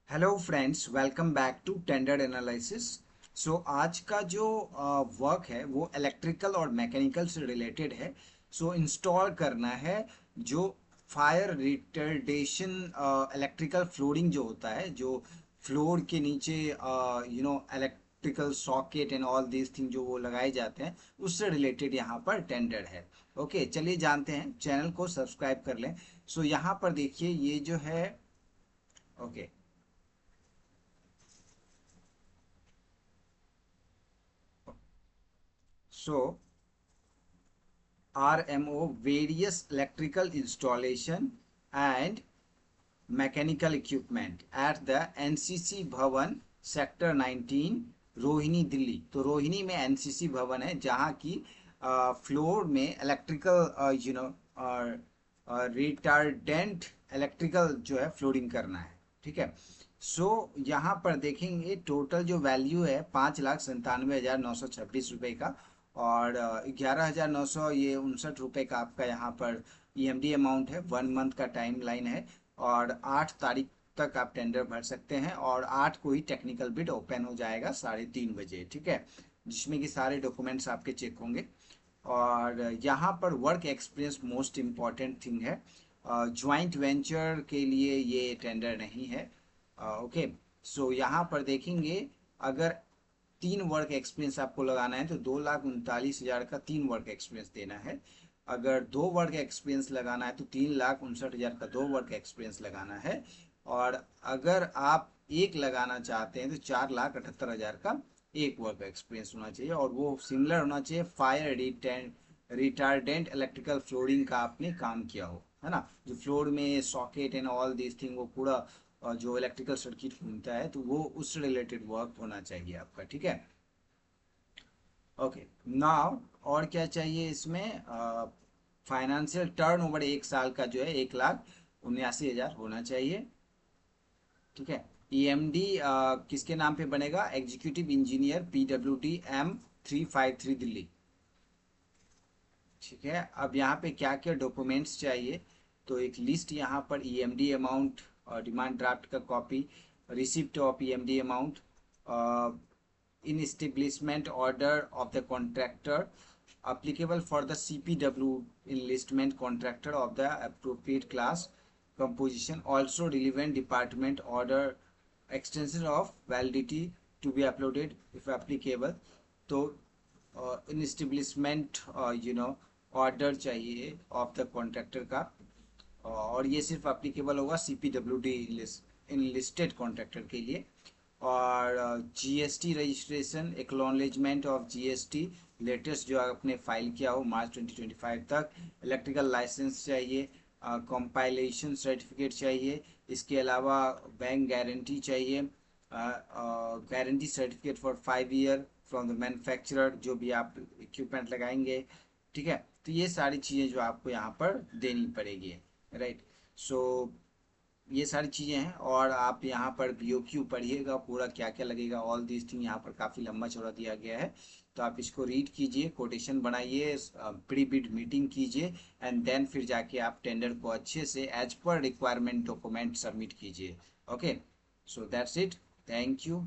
Hello friends, welcome back to tender analysis. So आज का जो वर्क है वो इलेक्ट्रिकल और मैकेनिकल से रिलेटेड है। सो इंस्टॉल करना है जो फायर रिटर्डेशन इलेक्ट्रिकल फ्लोरिंग जो होता है, जो फ्लोर के नीचे electrical socket and all these thing जो वो लगाए जाते हैं, उससे रिलेटेड यहाँ पर टेंडर है। ओके, चलिए जानते हैं। चैनल को सब्सक्राइब कर लें। सो यहाँ पर देखिए ये जो है। Okay, so RMO, various electrical installation and mechanical equipment at the NCC भवन सेक्टर 19 रोहिणी दिल्ली। तो रोहिणी में NCC भवन है जहाँ की फ्लोर में इलेक्ट्रिकल रिटार्डेंट इलेक्ट्रिकल जो है फ्लोरिंग करना है। ठीक है। सो यहाँ पर देखेंगे टोटल जो वैल्यू है 5,97,926 रुपये का, और 11,900 ये 59 रुपये का आपका यहाँ पर EMD अमाउंट है। 1 मंथ का टाइम लाइन है और 8 तारीख तक आप टेंडर भर सकते हैं, और 8 को ही टेक्निकल बिड ओपन हो जाएगा 3:30 बजे। ठीक है, जिसमें कि सारे डॉक्यूमेंट्स आपके चेक होंगे। और यहाँ पर work experience most important thing है। ज्वाइंट वेंचर के लिए ये टेंडर नहीं है। ओके, सो यहाँ पर देखेंगे, अगर 3 वर्क एक्सपीरियंस आपको लगाना है तो 2,39,000 का 3 वर्क एक्सपीरियंस देना है। अगर 2 वर्क एक्सपीरियंस लगाना है तो 3,59,000 का 2 वर्क एक्सपीरियंस लगाना है। और अगर आप एक लगाना चाहते हैं तो 4,78,000 का 1 वर्क एक्सपीरियंस होना चाहिए, और वो सिमिलर होना चाहिए फायर रिटार्डेंट इलेक्ट्रिकल फ्लोरिंग का आपने काम किया हो, है ना। जो फ्लोर में socket and all this thing वो पूरा जो इलेक्ट्रिकल सर्किट घूमता है, तो वो उस रिलेटेड वर्क होना चाहिए आपका। ठीक है। ओके, नाउ और क्या चाहिए इसमें? फाइनेंशियल टर्नओवर 1 साल का जो है 1,79,000 होना चाहिए। ठीक है। EMD किसके नाम पे बनेगा? Executive engineer PWD M353 Delhi. ठीक है। अब यहाँ पे क्या क्या डॉक्यूमेंट्स चाहिए, तो एक लिस्ट यहाँ पर EMD अमाउंट और डिमांड ड्राफ्ट का copy, receipt of EMD amount, in establishment order of the contractor applicable for the CPW enlistment contractor of the appropriate class composition, also relevant department order, extension of validity to be uploaded if applicable। तो इन establishment order चाहिए of the contractor का, और ये सिर्फ applicable होगा CPWD enlisted contractor के लिए। और GST registration, acknowledgement of GST latest जो आपने फाइल किया हो मार्च 2025 तक। इलेक्ट्रिकल लाइसेंस चाहिए, कंपाइलेशन सर्टिफिकेट चाहिए। इसके अलावा बैंक गारंटी चाहिए, guarantee certificate for 5 year from the manufacturer, जो भी आप इक्विपमेंट लगाएंगे। ठीक है। तो ये सारी चीज़ें जो आपको यहाँ पर देनी पड़ेगी, राइट। सो ये सारी चीज़ें हैं, और आप यहाँ पर BOQ पढ़िएगा पूरा क्या क्या लगेगा, ऑल दिस थिंग यहाँ पर काफ़ी लंबा चौड़ा दिया गया है। तो आप इसको रीड कीजिए, कोटेशन बनाइए, प्री बिड मीटिंग कीजिए, एंड देन फिर जाके आप टेंडर को अच्छे से एज पर रिक्वायरमेंट डॉक्यूमेंट सबमिट कीजिए। Okay, so that's it. Thank you.